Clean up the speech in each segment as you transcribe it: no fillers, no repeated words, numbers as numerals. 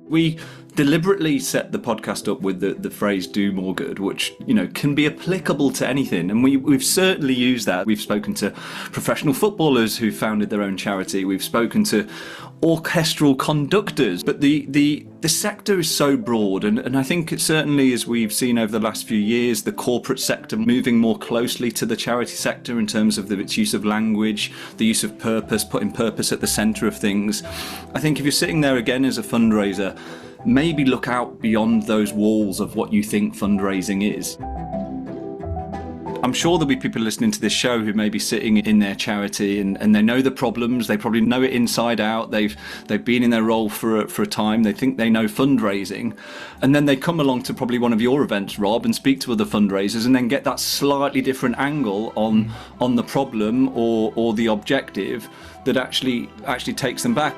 We deliberately set the podcast up with the phrase "do more good," which, can be applicable to anything. And we've certainly used that. We've spoken to professional footballers who founded their own charity. We've spoken to orchestral conductors. But the sector is so broad. And I think it certainly, as we've seen over the last few years, the corporate sector moving more closely to the charity sector in terms of its use of language, the use of purpose, putting purpose at the centre of things. I think if you're sitting there again as a fundraiser, maybe look out beyond those walls of what you think fundraising is. I'm sure there'll be people listening to this show who may be sitting in their charity and they know the problems. They probably know it inside out. They've been in their role for a time. They think they know fundraising. And then they come along to probably one of your events, Rob, and speak to other fundraisers and then get that slightly different angle on the problem or the objective that actually takes them back.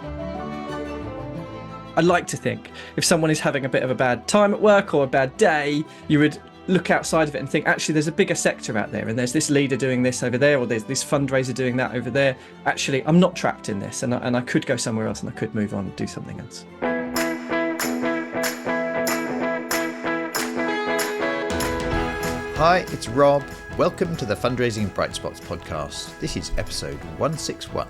I like to think if someone is having a bit of a bad time at work or a bad day, you would look outside of it and think, actually, there's a bigger sector out there and there's this leader doing this over there or there's this fundraiser doing that over there. Actually, I'm not trapped in this and I could go somewhere else and I could move on and do something else. Hi, it's Rob. Welcome to the Fundraising Bright Spots podcast. This is episode 161.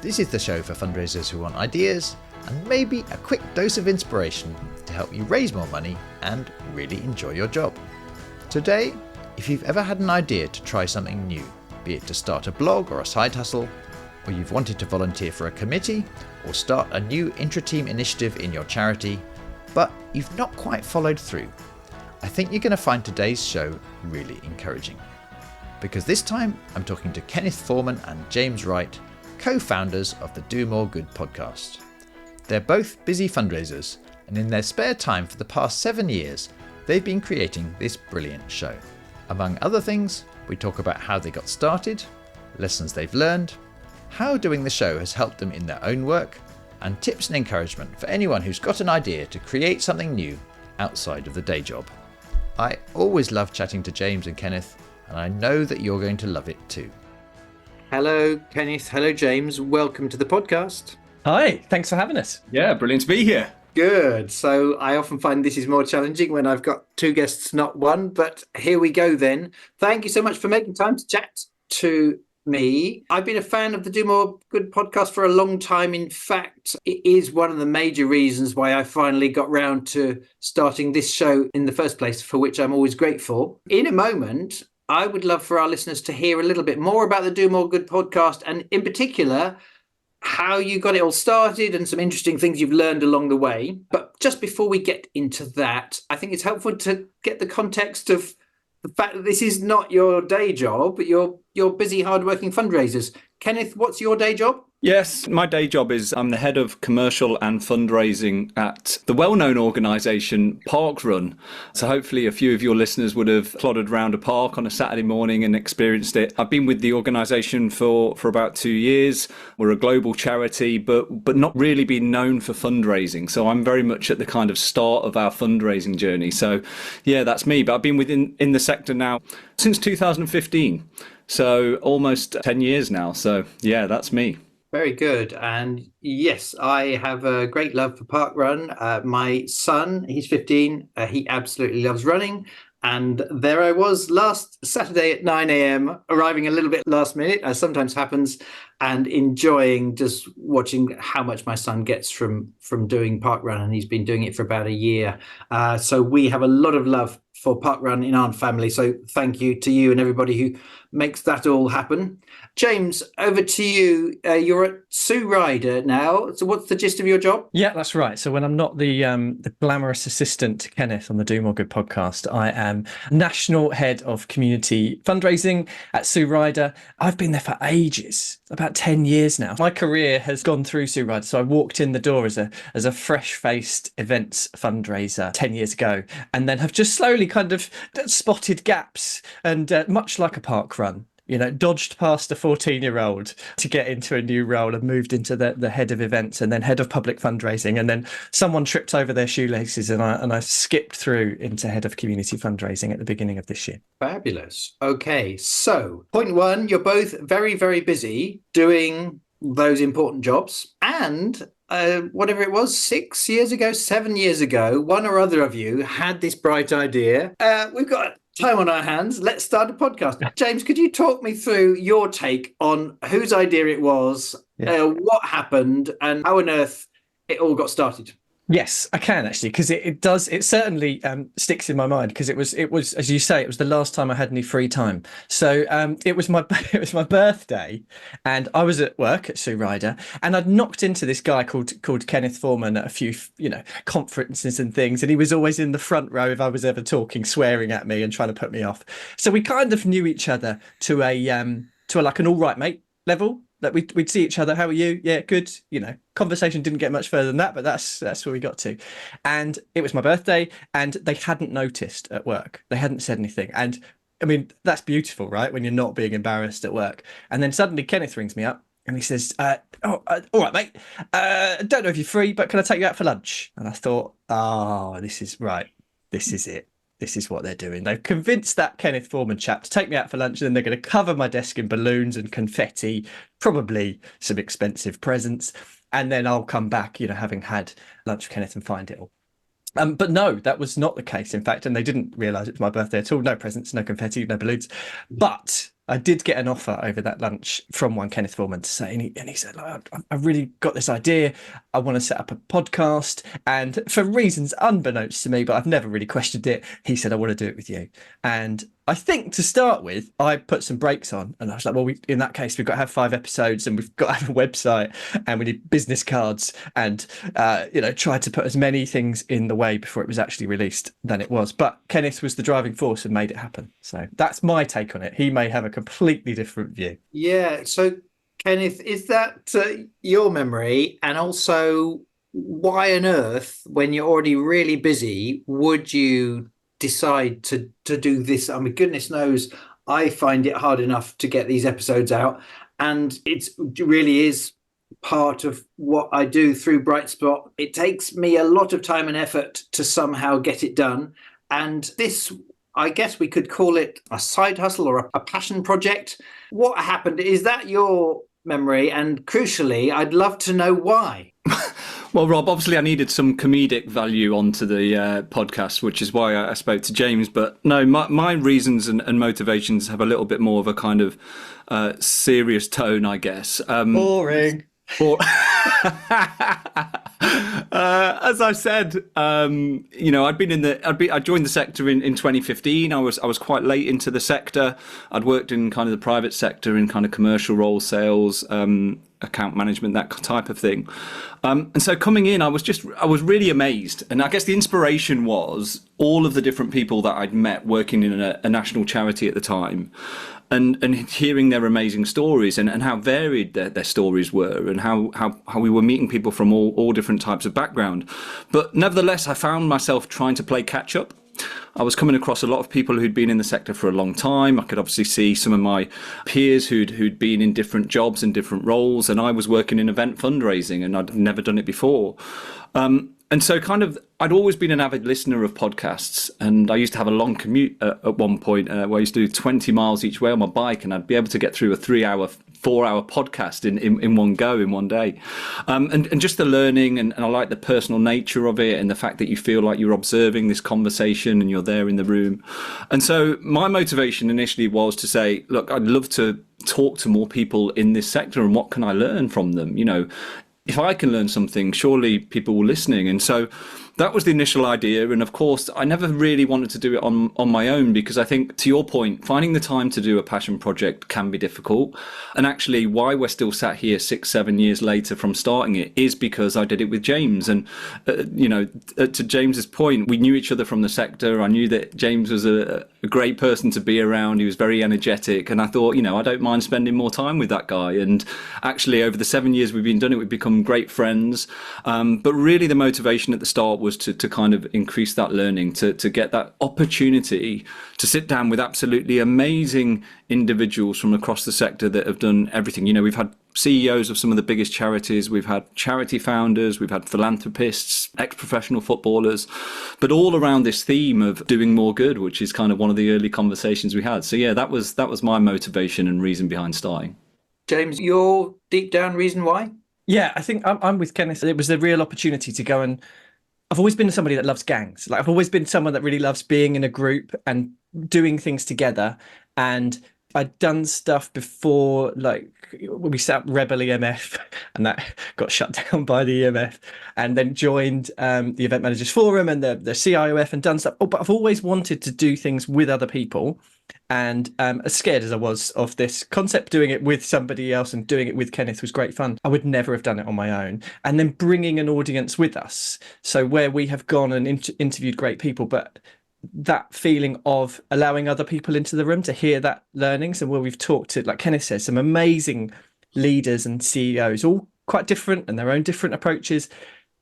This is the show for fundraisers who want ideas and maybe a quick dose of inspiration to help you raise more money and really enjoy your job. Today, if you've ever had an idea to try something new, be it to start a blog or a side hustle, or you've wanted to volunteer for a committee or start a new intra-team initiative in your charity, but you've not quite followed through, I think you're going to find today's show really encouraging. Because this time, I'm talking to Kenneth Foreman and James Wright, co-founders of the Do More Good podcast. They're both busy fundraisers, and in their spare time for the past 7 years, they've been creating this brilliant show. Among other things, we talk about how they got started, lessons they've learned, how doing the show has helped them in their own work, and tips and encouragement for anyone who's got an idea to create something new outside of the day job. I always love chatting to James and Kenneth, and I know that you're going to love it too. Hello, Kenneth. Hello, James. Welcome to the podcast. Hi, thanks for having us. Yeah, brilliant to be here. Good. So I often find this is more challenging when I've got two guests, not one, but here we go then. Thank you so much for making time to chat to me. I've been a fan of the Do More Good podcast for a long time. In fact, it is one of the major reasons why I finally got round to starting this show in the first place, for which I'm always grateful. In a moment, I would love for our listeners to hear a little bit more about the Do More Good podcast and in particular, how you got it all started and some interesting things you've learned along the way. But just before we get into that, I think it's helpful to get the context of the fact that this is not your day job, but you're busy, hardworking fundraisers. Kenneth, what's your day job? Yes, my day job is I'm the head of commercial and fundraising at the well-known organisation Park Run. So hopefully a few of your listeners would have plodded around a park on a Saturday morning and experienced it. I've been with the organisation for about 2 years. We're a global charity, but not really been known for fundraising. So I'm very much at the kind of start of our fundraising journey. So yeah, that's me. But I've been in the sector now since 2015. So almost 10 years now. So yeah, that's me. Very good. And yes, I have a great love for Park Run. My son, he's 15. He absolutely loves running. And there I was last Saturday at 9 a.m, arriving a little bit last minute, as sometimes happens, and enjoying just watching how much my son gets from doing Park Run. And he's been doing it for about a year. So we have a lot of love for Park Run in our family. So thank you to you and everybody who makes that all happen. James, over to you. You're at Sue Ryder now. So what's the gist of your job? Yeah, that's right. So when I'm not the glamorous assistant to Kenneth on the Do More Good podcast, I am National Head of Community Fundraising at Sue Ryder. I've been there for ages, about 10 years now. My career has gone through Sue Ryder. So I walked in the door as a fresh-faced events fundraiser 10 years ago, and then have just slowly kind of spotted gaps and much like a park run, dodged past a 14-year-old to get into a new role and moved into the head of events and then head of public fundraising. And then someone tripped over their shoelaces and I skipped through into head of community fundraising at the beginning of this year. Fabulous. Okay, so point one, you're both very, very busy doing those important jobs. And whatever it was, 6 years ago, 7 years ago, one or other of you had this bright idea. We've got time on our hands. Let's start a podcast. James, could you talk me through your take on whose idea it was, what happened, and how on earth it all got started? Yes, I can actually, because it certainly sticks in my mind, because it was, as you say, it was the last time I had any free time. So it was my birthday, and I was at work at Sue Ryder, and I'd knocked into this guy called Kenneth Foreman at a few conferences and things, and he was always in the front row if I was ever talking, swearing at me and trying to put me off. So we kind of knew each other to like an all right mate level. Like we'd see each other. How are you? Yeah, good. Conversation didn't get much further than that, but that's where we got to. And it was my birthday, and they hadn't noticed at work. They hadn't said anything. And I mean, that's beautiful, right? When you're not being embarrassed at work. And then suddenly Kenneth rings me up and he says, all right, mate. Don't know if you're free, but can I take you out for lunch? And I thought, this is right. This is it. This is what they're doing. They've convinced that Kenneth Foreman chap to take me out for lunch, and then they're going to cover my desk in balloons and confetti, probably some expensive presents. And then I'll come back, having had lunch with Kenneth and find it all. But no, that was not the case, in fact. And they didn't realise it was my birthday at all. No presents, no confetti, no balloons. But I did get an offer over that lunch from one Kenneth Foreman to say, and he said, I really got this idea. I want to set up a podcast. And for reasons unbeknownst to me, but I've never really questioned it, he said, I want to do it with you. And I think to start with, I put some brakes on, and I was like, well, in that case, we've got to have 5 episodes, and we've got to have a website, and we need business cards, and, tried to put as many things in the way before it was actually released than it was. But Kenneth was the driving force and made it happen. So that's my take on it. He may have a completely different view. Yeah. So, Kenneth, is that your memory? And also, why on earth, when you're already really busy, would you decide to do this? I mean, goodness knows, I find it hard enough to get these episodes out, and it really is part of what I do through Bright Spot. It takes me a lot of time and effort to somehow get it done, and this, I guess we could call it a side hustle or a passion project. What happened? Is that your memory? And crucially, I'd love to know why. Well, Rob, obviously I needed some comedic value onto the podcast, which is why I spoke to James. But no, my reasons and motivations have a little bit more of a kind of serious tone, I guess. Boring. As I said, I joined the sector in 2015. I was quite late into the sector. I'd worked in kind of the private sector in kind of commercial roles, sales, account management, that type of thing. And so coming in, I was really amazed. And I guess the inspiration was all of the different people that I'd met working in a national charity at the time. And hearing their amazing stories and how varied their stories were, and how we were meeting people from all different types of background. But nevertheless, I found myself trying to play catch up. I was coming across a lot of people who'd been in the sector for a long time. I could obviously see some of my peers who'd been in different jobs and different roles, and I was working in event fundraising, and I'd never done it before. And so I'd always been an avid listener of podcasts, and I used to have a long commute at one point where I used to do 20 miles each way on my bike, and I'd be able to get through a 3-hour, 4-hour podcast in one go, in one day. And just the learning, and I like the personal nature of it, and the fact that you feel like you're observing this conversation and you're there in the room. And so my motivation initially was to say, look, I'd love to talk to more people in this sector, and what can I learn from them? If I can learn something, surely people will listening. And so that was the initial idea. And of course, I never really wanted to do it on my own, because I think, to your point, finding the time to do a passion project can be difficult. And actually, why we're still sat here 6-7 years later from starting it is because I did it with James. And, to James's point, we knew each other from the sector. I knew that James was a great person to be around. He was very energetic. And I thought, I don't mind spending more time with that guy. And actually, over the 7 years we've been doing it, we've become great friends. But really, the motivation at the start was to kind of increase that learning, to get that opportunity to sit down with absolutely amazing individuals from across the sector that have done everything. We've had CEOs of some of the biggest charities, we've had charity founders, we've had philanthropists, ex-professional footballers, but all around this theme of doing more good, which is kind of one of the early conversations we had. So yeah, that was my motivation and reason behind starting. James, your deep down reason why? Yeah, I think I'm with Kenneth. It was a real opportunity to go, and I've always been somebody that loves gangs. Like I've always been someone that really loves being in a group and doing things together. And I'd done stuff before, like we set up Rebel EMF, and that got shut down by the EMF, and then joined the Event Managers Forum and the CIOF and done stuff. Oh, but I've always wanted to do things with other people. And as scared as I was of this concept, doing it with somebody else and doing it with Kenneth was great fun. I would never have done it on my own. And then bringing an audience with us. So where we have gone and interviewed great people, but that feeling of allowing other people into the room to hear that learnings, and where we've talked to, like Kenneth says, some amazing leaders and CEOs, all quite different and their own different approaches.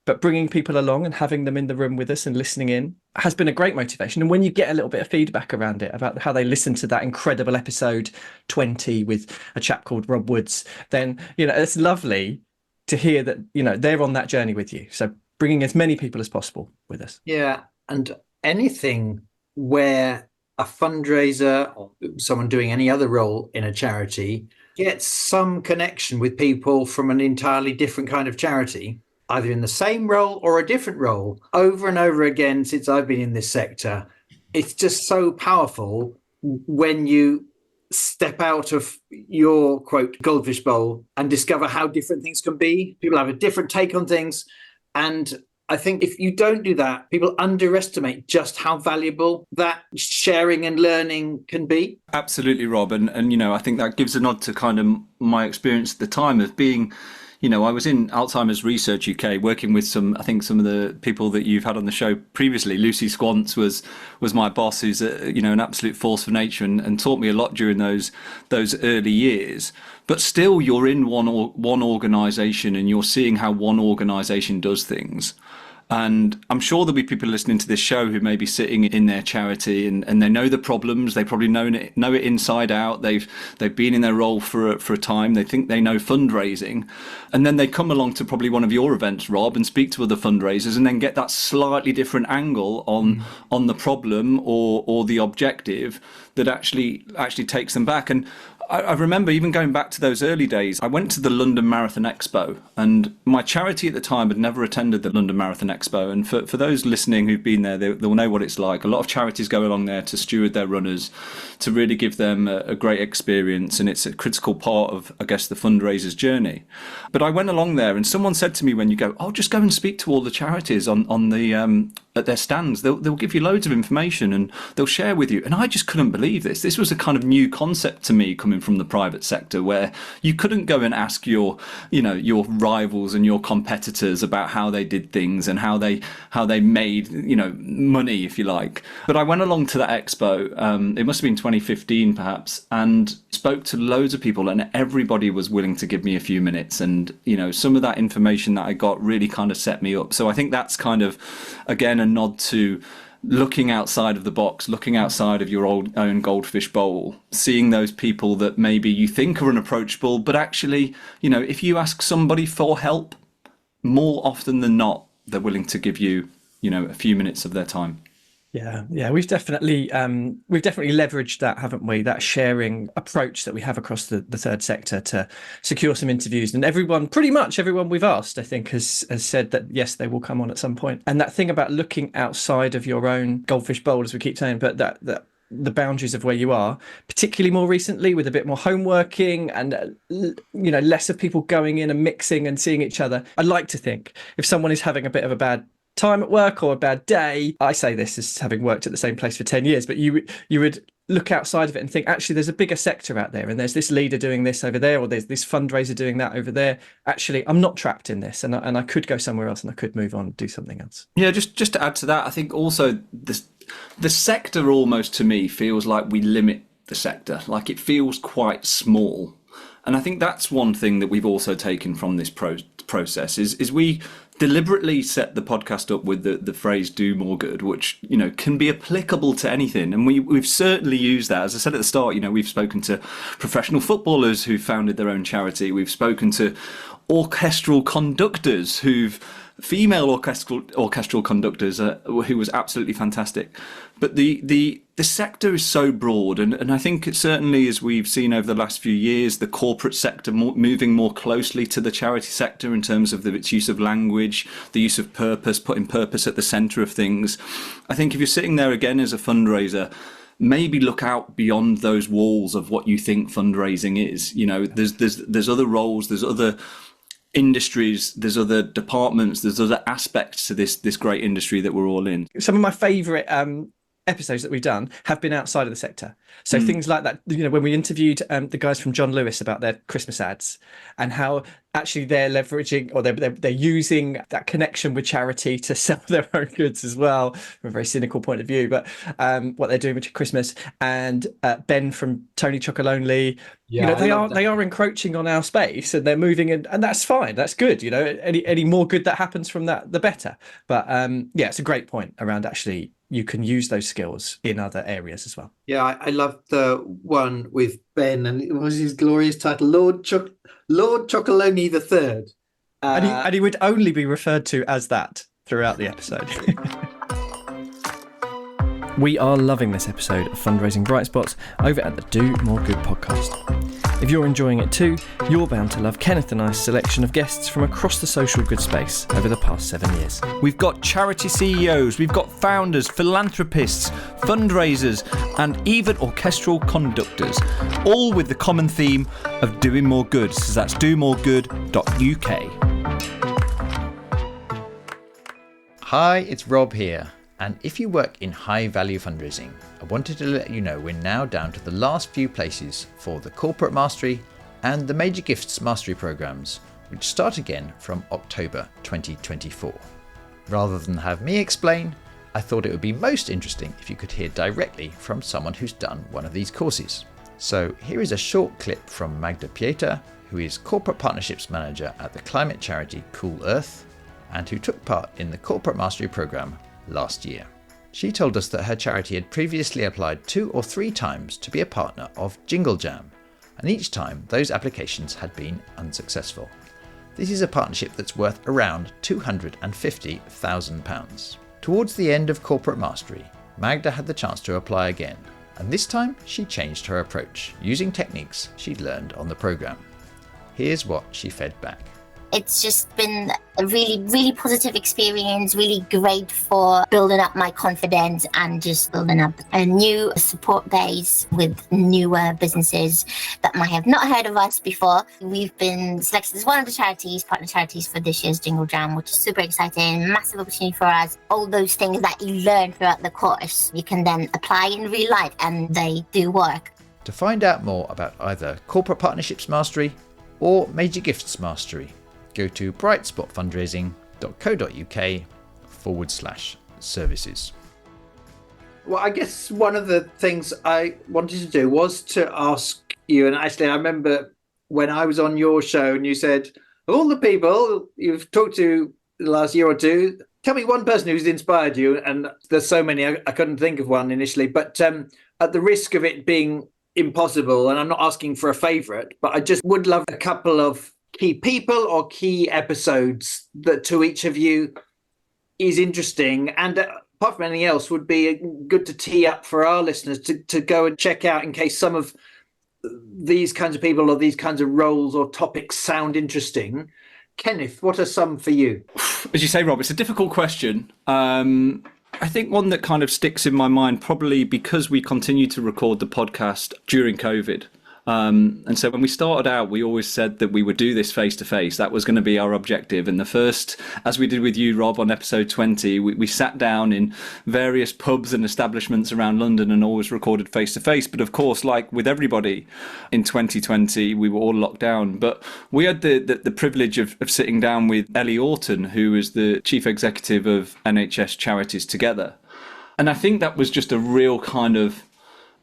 But bringing people along and having them in the room with us and listening in has been a great motivation. And when you get a little bit of feedback around it, about how they listened to that incredible episode 20 with a chap called Rob Woods, then, it's lovely to hear that, they're on that journey with you. So bringing as many people as possible with us. Yeah. And anything where a fundraiser or someone doing any other role in a charity gets some connection with people from an entirely different kind of charity, either in the same role or a different role, over and over again since I've been in this sector. It's just so powerful when you step out of your, quote, goldfish bowl and discover how different things can be. People have a different take on things. And I think if you don't do that, people underestimate just how valuable that sharing and learning can be. Absolutely, Rob. And I think that gives a nod to kind of my experience at the time of being, I was in Alzheimer's Research UK working with some of the people that you've had on the show previously. Lucy Squants was my boss, who's an absolute force for nature and taught me a lot during those early years. But still, you're in one organisation and you're seeing how one organisation does things. And I'm sure there'll be people listening to this show who may be sitting in their charity and they know the problems. They probably know it inside out. They've been in their role for a time. They think they know fundraising. And then they come along to probably one of your events, Rob, and speak to other fundraisers and then get that slightly different angle on the problem or the objective that actually takes them back. And I remember even going back to those early days, I went to the London Marathon Expo, and my charity at the time had never attended the London Marathon Expo. And for those listening who've been there, they'll know what it's like. A lot of charities go along there to steward their runners, to really give them a great experience. And it's a critical part of, I guess, the fundraiser's journey. But I went along there and someone said to me, when you go, just go and speak to all the charities on the at their stands. They'll give you loads of information and they'll share with you. And I just couldn't believe this. This was a kind of new concept to me coming from the private sector, where you couldn't go and ask your rivals and your competitors about how they did things and how they made money, if you like. But I went along to that expo. It must have been 2015 perhaps, and spoke to loads of people, and everybody was willing to give me a few minutes. And some of that information that I got really kind of set me up. So I think that's kind of, again, a nod to looking outside of the box, looking outside of your own goldfish bowl, seeing those people that maybe you think are unapproachable, but actually, if you ask somebody for help, more often than not, they're willing to give you, a few minutes of their time. Yeah, we've definitely leveraged that, haven't we? That sharing approach that we have across the third sector to secure some interviews, and pretty much everyone we've asked, I think, has said that yes, they will come on at some point. And that thing about looking outside of your own goldfish bowl, as we keep saying, but that the boundaries of where you are, particularly more recently with a bit more homeworking and less of people going in and mixing and seeing each other. I like to think if someone is having a bit of a bad time at work or a bad day, I say this as having worked at the same place for 10 years, but you would look outside of it and think, actually, there's a bigger sector out there, and there's this leader doing this over there, or there's this fundraiser doing that over there. Actually, I'm not trapped in this, and I could go somewhere else, and I could move on and do something else. Yeah, just to add to that, I think also the sector almost, to me, feels like we limit the sector, like it feels quite small. And I think that's one thing that we've also taken from this process is we deliberately set the podcast up with the phrase "do more good," which can be applicable to anything, and we've certainly used that. As I said at the start, we've spoken to professional footballers who founded their own charity. We've spoken to orchestral conductors who've female orchestral conductors, who was absolutely fantastic. But the sector is so broad, and I think it certainly, as we've seen over the last few years, the corporate sector moving more closely to the charity sector in terms of its use of language, the use of purpose, putting purpose at the centre of things. I think if you're sitting there again as a fundraiser, maybe look out beyond those walls of what you think fundraising is. You know, there's other roles, there's other industries, there's other departments, there's other aspects to this great industry that we're all in. Some of my favourite episodes that we've done have been outside of the sector. So things like that, you know, when we interviewed the guys from John Lewis about their Christmas ads and how actually they're leveraging, or they're using that connection with charity to sell their own goods as well, from a very cynical point of view. But what they're doing with Christmas, and Ben from Tony Chocolonely, you know, they are encroaching on our space, and they're moving in, and that's fine, that's good. You know, any more good that happens from that, the better. But yeah, it's a great point around actually you can use those skills in other areas as well. Yeah, I love the one with Ben, and what was his glorious title? Lord Chocolonely the Third. And he would only be referred to as that throughout the episode. We are loving this episode of Fundraising Bright Spots over at the Do More Good podcast. If you're enjoying it too, you're bound to love Kenneth and I's selection of guests from across the social good space over the past 7 years. We've got charity CEOs, we've got founders, philanthropists, fundraisers, and even orchestral conductors, all with the common theme of doing more good. So that's domoregood.uk. Hi, it's Rob here. And if you work in high value fundraising, I wanted to let you know we're now down to the last few places for the Corporate Mastery and the Major Gifts Mastery programs, which start again from October 2024. Rather than have me explain, I thought it would be most interesting if you could hear directly from someone who's done one of these courses. So here is a short clip from Magda Pieter, who is Corporate Partnerships Manager at the climate charity Cool Earth, and who took part in the Corporate Mastery program last year. She told us that her charity had previously applied 2 or 3 times to be a partner of Jingle Jam, and each time those applications had been unsuccessful. This is a partnership that's worth around £250,000. Towards the end of Corporate Mastery, Magda had the chance to apply again, and this time she changed her approach, using techniques she'd learned on the program. Here's what she fed back. It's just been a really, really positive experience, really great for building up my confidence and just building up a new support base with newer businesses that might have not heard of us before. We've been selected as one of the partner charities for this year's Jingle Jam, which is super exciting, massive opportunity for us. All those things that you learn throughout the course, you can then apply in real life, and they do work. To find out more about either Corporate Partnerships Mastery or Major Gifts Mastery, go to brightspotfundraising.co.uk/services. Well, I guess one of the things I wanted to do was to ask you, and actually I remember when I was on your show and you said, of all the people you've talked to the last year or two, tell me one person who's inspired you. And there's so many, I couldn't think of one initially, but at the risk of it being impossible, and I'm not asking for a favourite, but I just would love a couple of key people or key episodes that to each of you is interesting, and apart from anything else would be good to tee up for our listeners to go and check out, in case some of these kinds of people or these kinds of roles or topics sound interesting. Kenneth, what are some for you? As you say, Rob, it's a difficult question. I think one that kind of sticks in my mind, probably because we continued to record the podcast during COVID. And so when we started out, we always said that we would do this face to face. That was going to be our objective. And the first, as we did with you, Rob, on episode 20, we sat down in various pubs and establishments around London and always recorded face to face. But of course, like with everybody in 2020, we were all locked down. But we had the privilege of sitting down with Ellie Orton, who is the chief executive of NHS Charities Together. And I think that was just a real kind of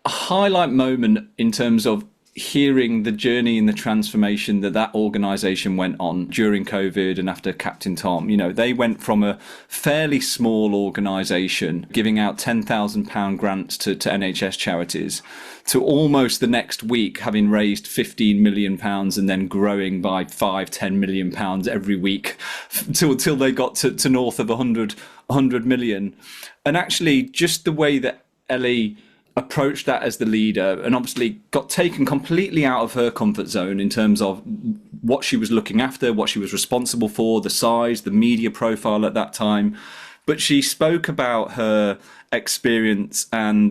a highlight moment in terms of hearing the journey and the transformation that organisation went on during COVID and after Captain Tom. They went from a fairly small organisation giving out £10,000 grants to NHS charities to almost the next week having raised £15 million and then growing by £5-10 million every week till they got to north of 100 million. And actually just the way that Ellie approached that as the leader and obviously got taken completely out of her comfort zone in terms of what she was looking after, what she was responsible for, the size, the media profile at that time. But she spoke about her experience, I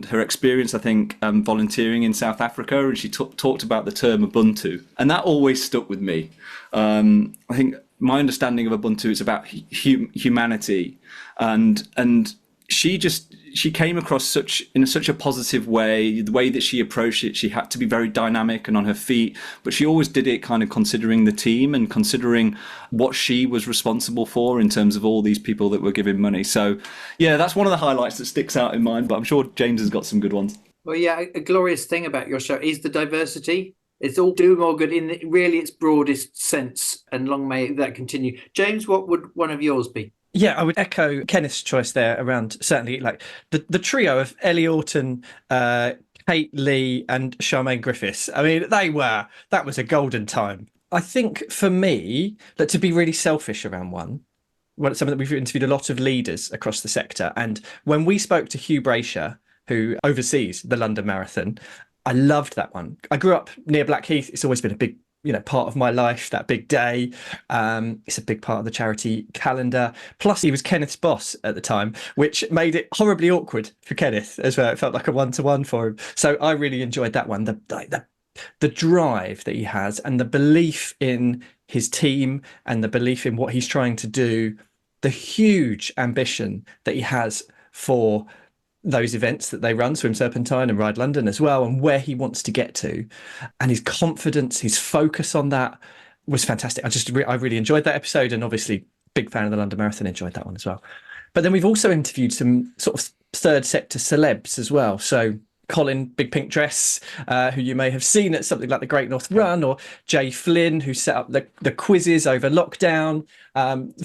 think, volunteering in South Africa, and she talked about the term Ubuntu. And that always stuck with me. I think my understanding of Ubuntu is about humanity. And she came across in such a positive way. The way that she approached it, she had to be very dynamic and on her feet, but she always did it kind of considering the team and considering what she was responsible for in terms of all these people that were giving money. So yeah, that's one of the highlights that sticks out in mind, but I'm sure James has got some good ones. Well, yeah, a glorious thing about your show is the diversity. It's all do more good in really its broadest sense, and long may that continue. James, what would one of yours be? Yeah, I would echo Kenneth's choice there around certainly like the trio of Ellie Orton, Kate Lee and Charmaine Griffiths. I mean, that was a golden time. I think for me, that to be really selfish around something that we've interviewed a lot of leaders across the sector. And when we spoke to Hugh Brasher, who oversees the London Marathon, I loved that one. I grew up near Blackheath. It's always been a big part of my life, that big day. It's a big part of the charity calendar. Plus, he was Kenneth's boss at the time, which made it horribly awkward for Kenneth as well. It felt like a one-to-one for him. So I really enjoyed that one. The drive that he has and the belief in his team and the belief in what he's trying to do, the huge ambition that he has for those events that they run, Swim Serpentine and Ride London as well, and where he wants to get to, and his confidence, his focus on that was fantastic. I really enjoyed that episode, and obviously big fan of the London Marathon, enjoyed that one as well. But then we've also interviewed some sort of third sector celebs as well. So Colin Big Pink Dress, who you may have seen at something like the Great North Run, or Jay Flynn, who set up the quizzes over lockdown.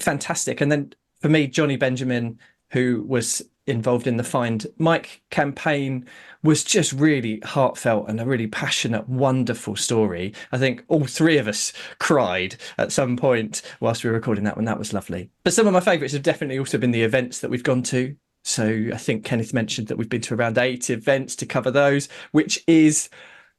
Fantastic. And then for me, Johnny Benjamin, who was involved in the Find Mike campaign, was just really heartfelt and a really passionate, wonderful story. I think all three of us cried at some point whilst we were recording that one. That was lovely. But some of my favourites have definitely also been the events that we've gone to. So I think Kenneth mentioned that we've been to around 8 events to cover those, which is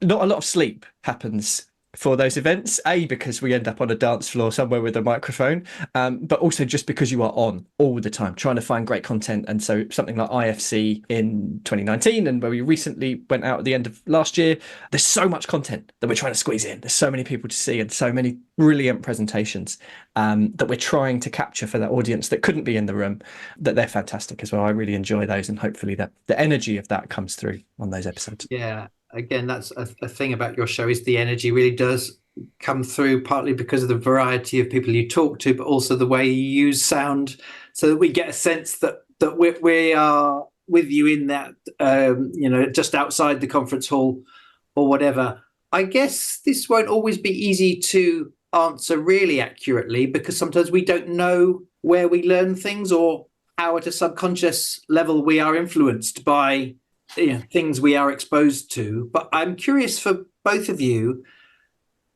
not a lot of sleep happens for those events, because we end up on a dance floor somewhere with a microphone, but also just because you are on all the time trying to find great content. And so something like IFC in 2019, and where we recently went out at the end of last year, there's so much content that we're trying to squeeze in. There's so many people to see and so many brilliant presentations that we're trying to capture for that audience that couldn't be in the room, that they're fantastic as well. I really enjoy those, and hopefully that the energy of that comes through on those episodes. Yeah. Again, that's a thing about your show, is the energy really does come through, partly because of the variety of people you talk to, but also the way you use sound, so that we get a sense that we are with you in that, just outside the conference hall or whatever. I guess this won't always be easy to answer really accurately, because sometimes we don't know where we learn things or how at a subconscious level we are influenced by things we are exposed to. But I'm curious for both of you,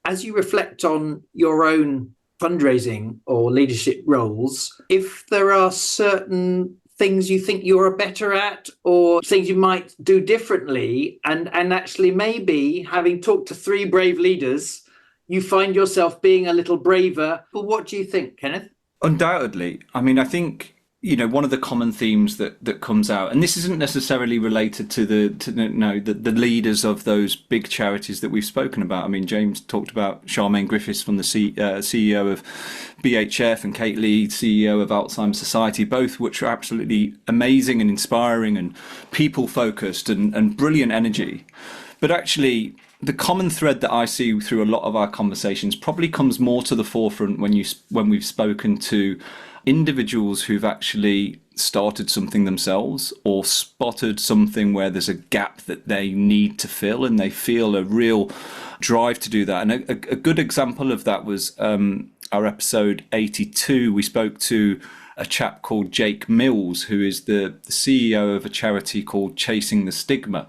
as you reflect on your own fundraising or leadership roles, if there are certain things you think you're better at, or things you might do differently, and actually maybe having talked to 3 brave leaders, you find yourself being a little braver. But what do you think, Kenneth? Undoubtedly. I mean, I think one of the common themes that comes out, and this isn't necessarily related to the leaders of those big charities that we've spoken about. I mean, James talked about Charmaine Griffiths from the CEO of BHF, and Kate Lee, CEO of Alzheimer's Society, both which are absolutely amazing and inspiring and people focused and brilliant energy. But actually, the common thread that I see through a lot of our conversations probably comes more to the forefront when we've spoken to individuals who've actually started something themselves or spotted something where there's a gap that they need to fill, and they feel a real drive to do that. And a good example of that was our episode 82. We spoke to a chap called Jake Mills, who is the CEO of a charity called Chasing the Stigma.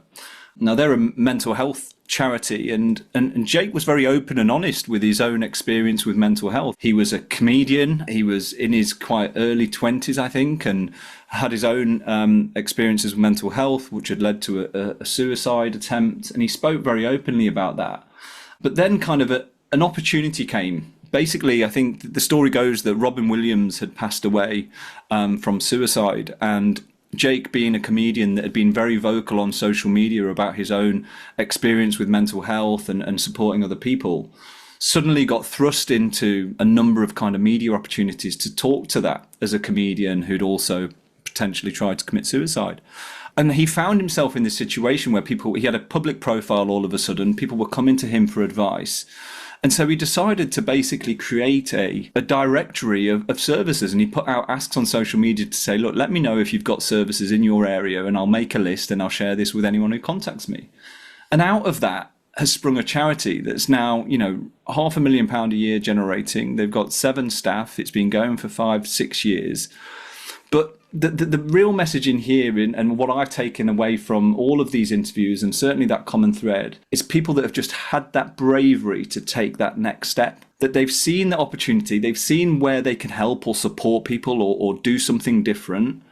Now, they're a mental health charity, and Jake was very open and honest with his own experience with mental health. He was a comedian. He was in his quite early 20s, I think, and had his own experiences with mental health, which had led to a suicide attempt. And he spoke very openly about that. But then kind of an opportunity came. Basically, I think the story goes that Robin Williams had passed away from suicide, and Jake, being a comedian that had been very vocal on social media about his own experience with mental health and supporting other people, suddenly got thrust into a number of kind of media opportunities to talk to that as a comedian who'd also potentially tried to commit suicide. And he found himself in this situation where he had a public profile all of a sudden, people were coming to him for advice. And so he decided to basically create a directory of services, and he put out asks on social media to say, look, let me know if you've got services in your area, and I'll make a list and I'll share this with anyone who contacts me. And out of that has sprung a charity that's now, £500,000 a year generating. They've got 7 staff. It's been going for 5-6 years. But the real message in here, and what I've taken away from all of these interviews, and certainly that common thread, is people that have just had that bravery to take that next step, that they've seen the opportunity, they've seen where they can help or support people or do something different.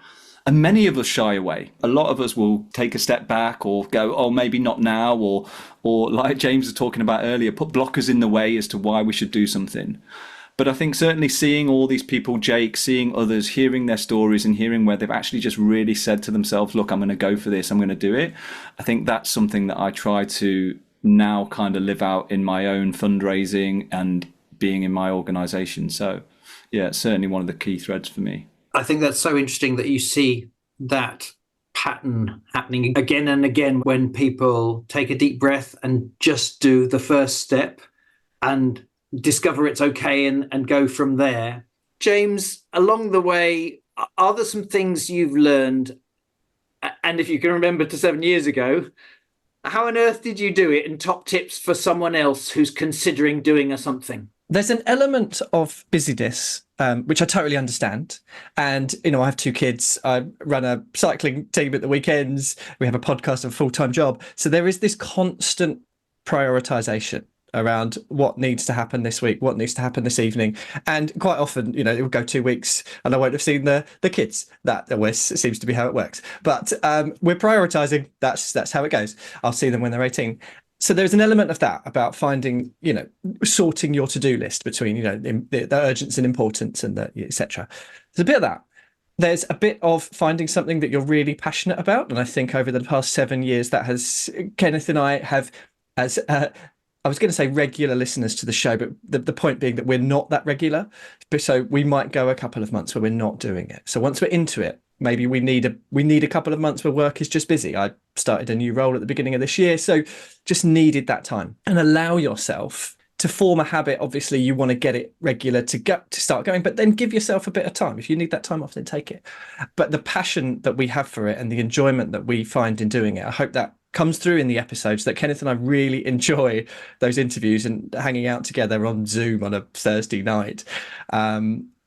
And many of us shy away. A lot of us will take a step back or go, oh, maybe not now, or like James was talking about earlier, put blockers in the way as to why we should do something. But I think certainly seeing all these people, Jake, seeing others, hearing their stories and hearing where they've actually just really said to themselves, look, I'm going to go for this, I'm going to do it. I think that's something that I try to now kind of live out in my own fundraising and being in my organisation. So, yeah, it's certainly one of the key threads for me. I think that's so interesting that you see that pattern happening again and again when people take a deep breath and just do the first step and discover it's okay and go from there. James, along the way, are there some things you've learned? And if you can remember to 7 years ago, how on earth did you do it? And top tips for someone else who's considering doing something. There's an element of busyness, which I totally understand. And, I have 2 kids. I run a cycling team at the weekends. We have a podcast and a full-time job. So there is this constant prioritization around what needs to happen this week, what needs to happen this evening. And quite often, it will go 2 weeks and I won't have seen the kids. That always seems to be how it works. But we're prioritizing. That's how it goes. I'll see them when they're 18. So there's an element of that about finding, sorting your to-do list between, the urgency and importance and the etc. There's a bit of that. There's a bit of finding something that you're really passionate about. And I think over the past 7 years, that has, Kenneth and I have, as I was going to say regular listeners to the show, but the point being that we're not that regular. So we might go a couple of months where we're not doing it. So once we're into it, maybe we need a couple of months where work is just busy. I started a new role at the beginning of this year, so just needed that time. And allow yourself to form a habit. Obviously, you want to get it regular to start going, but then give yourself a bit of time. If you need that time off, then take it. But the passion that we have for it and the enjoyment that we find in doing it, I hope that comes through in the episodes, that Kenneth and I really enjoy those interviews and hanging out together on Zoom on a Thursday night.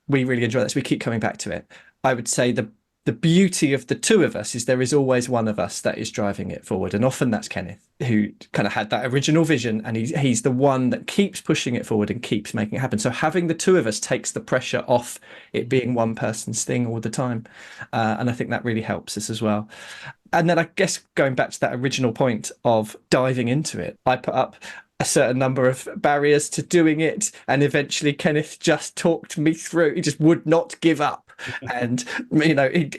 We really enjoy that, so we keep coming back to it. I would say the beauty of the 2 of us is there is always one of us that is driving it forward, and often that's Kenneth, who kind of had that original vision, and he's the one that keeps pushing it forward and keeps making it happen. So having the 2 of us takes the pressure off it being one person's thing all the time, and I think that really helps us as well. And then I guess going back to that original point of diving into it, I put up a certain number of barriers to doing it, and eventually Kenneth just talked me through. He just would not give up. And he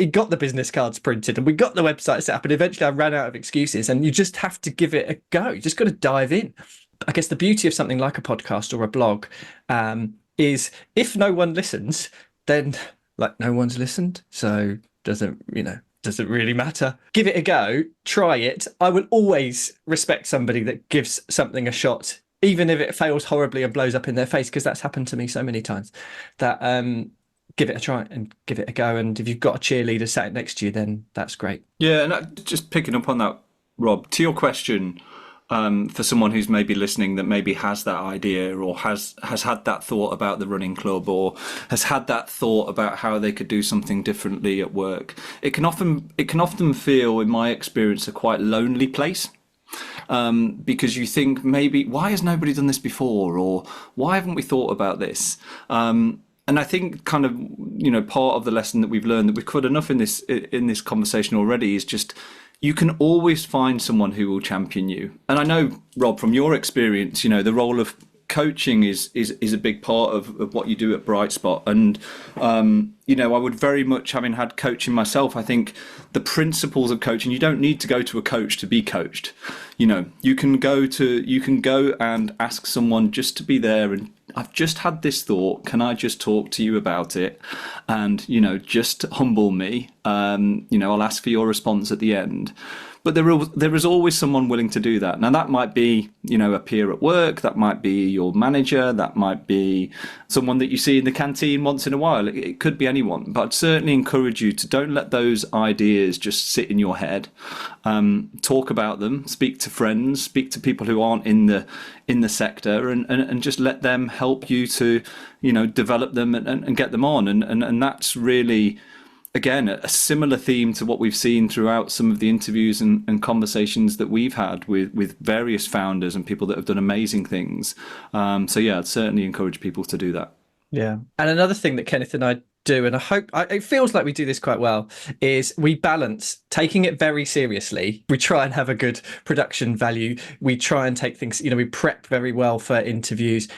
got the business cards printed and we got the website set up, and eventually I ran out of excuses. And you just have to give it a go. You just got to dive in. I guess the beauty of something like a podcast or a blog is if no one listens, then no one's listened. So doesn't doesn't really matter. Give it a go, try it. I will always respect somebody that gives something a shot, even if it fails horribly and blows up in their face, because that's happened to me so many times. That give it a try and give it a go. And if you've got a cheerleader sat next to you, then that's great. Yeah, and just picking up on that, Rob, to your question, for someone who's maybe listening that maybe has that idea or has had that thought about the running club or has had that thought about how they could do something differently at work, it can often feel, in my experience, a quite lonely place. Because you think, maybe, why has nobody done this before, or why haven't we thought about this? And I think kind of, part of the lesson that we've learned, that we've covered enough in this conversation already, is just you can always find someone who will champion you. And I know, Rob, from your experience, the role of coaching is a big part of what you do at Bright Spot. And, I would very much, having had coaching myself, I think the principles of coaching, you don't need to go to a coach to be coached. You can go and ask someone just to be there and, I've just had this thought, can I just talk to you about it? And, just humble me. I'll ask for your response at the end. But there is always someone willing to do that. Now, that might be, a peer at work, that might be your manager, that might be someone that you see in the canteen once in a while. It could be anyone. But I'd certainly encourage you to don't let those ideas just sit in your head. Talk about them, speak to friends, speak to people who aren't in the sector, and just let them help you to, develop them and get them on. And that's really, again, a similar theme to what we've seen throughout some of the interviews and conversations that we've had with various founders and people that have done amazing things. I'd certainly encourage people to do that. Yeah. And another thing that Kenneth and I do, and I hope it feels like we do this quite well, is we balance taking it very seriously. We try and have a good production value. We try and take things, we prep very well for interviews.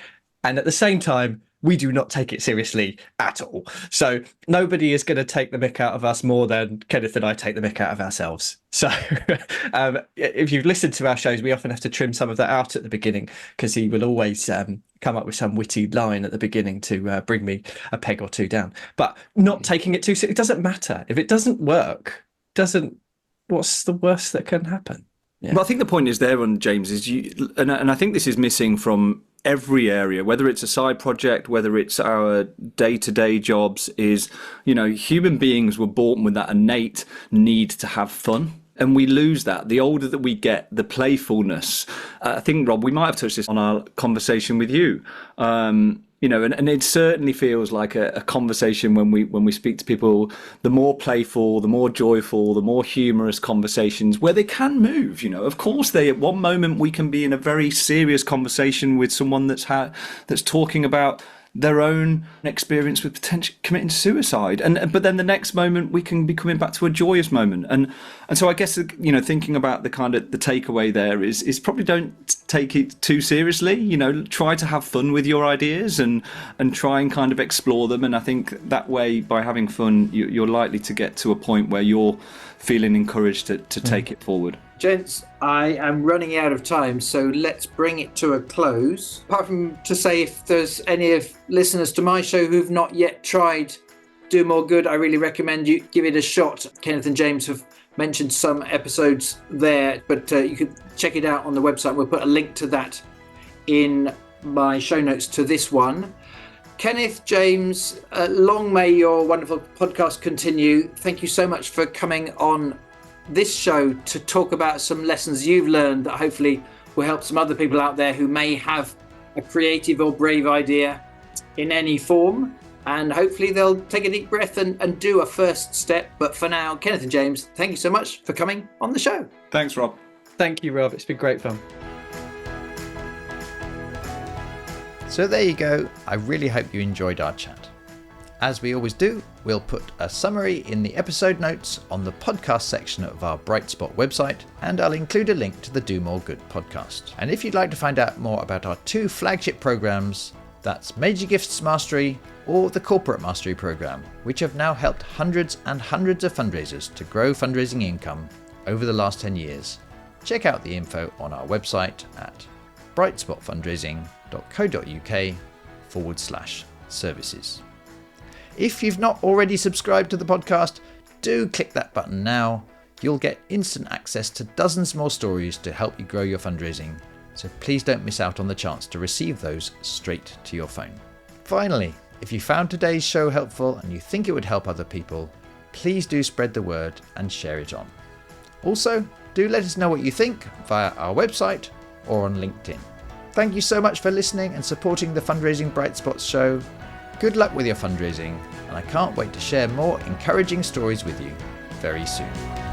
And at the same time, we do not take it seriously at all. So nobody is going to take the mick out of us more than Kenneth and I take the mick out of ourselves. So if you've listened to our shows, we often have to trim some of that out at the beginning, because he will always come up with some witty line at the beginning to bring me a peg or two down. But not taking it too seriously. It doesn't matter. If it doesn't work, what's the worst that can happen? Yeah. Well, I think the point is there on James is and I think this is missing from every area, whether it's a side project, whether it's our day-to-day jobs, is, human beings were born with that innate need to have fun. And we lose that. The older that we get, the playfulness. I think, Rob, we might have touched this on our conversation with you. And it certainly feels like a conversation when we speak to people, the more playful, the more joyful, the more humorous conversations where they can move. Of course, at one moment we can be in a very serious conversation with someone that's talking about their own experience with potentially committing suicide, but then the next moment we can be coming back to a joyous moment, and so I guess thinking about the kind of the takeaway there is probably don't take it too seriously. Try to have fun with your ideas and try and kind of explore them, and I think that way, by having fun, you're likely to get to a point where you're feeling encouraged to take it forward. Gents, I am running out of time, so let's bring it to a close. Apart from to say, if there's any of listeners to my show who've not yet tried Do More Good, I really recommend you give it a shot. Kenneth and James have mentioned some episodes there, but you can check it out on the website. We'll put a link to that in my show notes to this one. Kenneth, James, long may your wonderful podcast continue. Thank you so much for coming on this show to talk about some lessons you've learned that hopefully will help some other people out there who may have a creative or brave idea in any form, and hopefully they'll take a deep breath and do a first step. But for now, Kenneth and James, thank you so much for coming on the show. Thanks, Rob. Thank you, Rob. It's been great fun. So there you go. I really hope you enjoyed our chat. As we always do, we'll put a summary in the episode notes on the podcast section of our Bright Spot website, and I'll include a link to the Do More Good podcast. And if you'd like to find out more about our two flagship programs, that's Major Gifts Mastery or the Corporate Mastery program, which have now helped hundreds and hundreds of fundraisers to grow fundraising income over the last 10 years, check out the info on our website at brightspotfundraising.co.uk/services. If you've not already subscribed to the podcast, do click that button now. You'll get instant access to dozens more stories to help you grow your fundraising, so please don't miss out on the chance to receive those straight to your phone. Finally, if you found today's show helpful and you think it would help other people, please do spread the word and share it on. Also, do let us know what you think via our website or on LinkedIn. Thank you so much for listening and supporting the Fundraising Bright Spots show. Good luck with your fundraising, and I can't wait to share more encouraging stories with you very soon.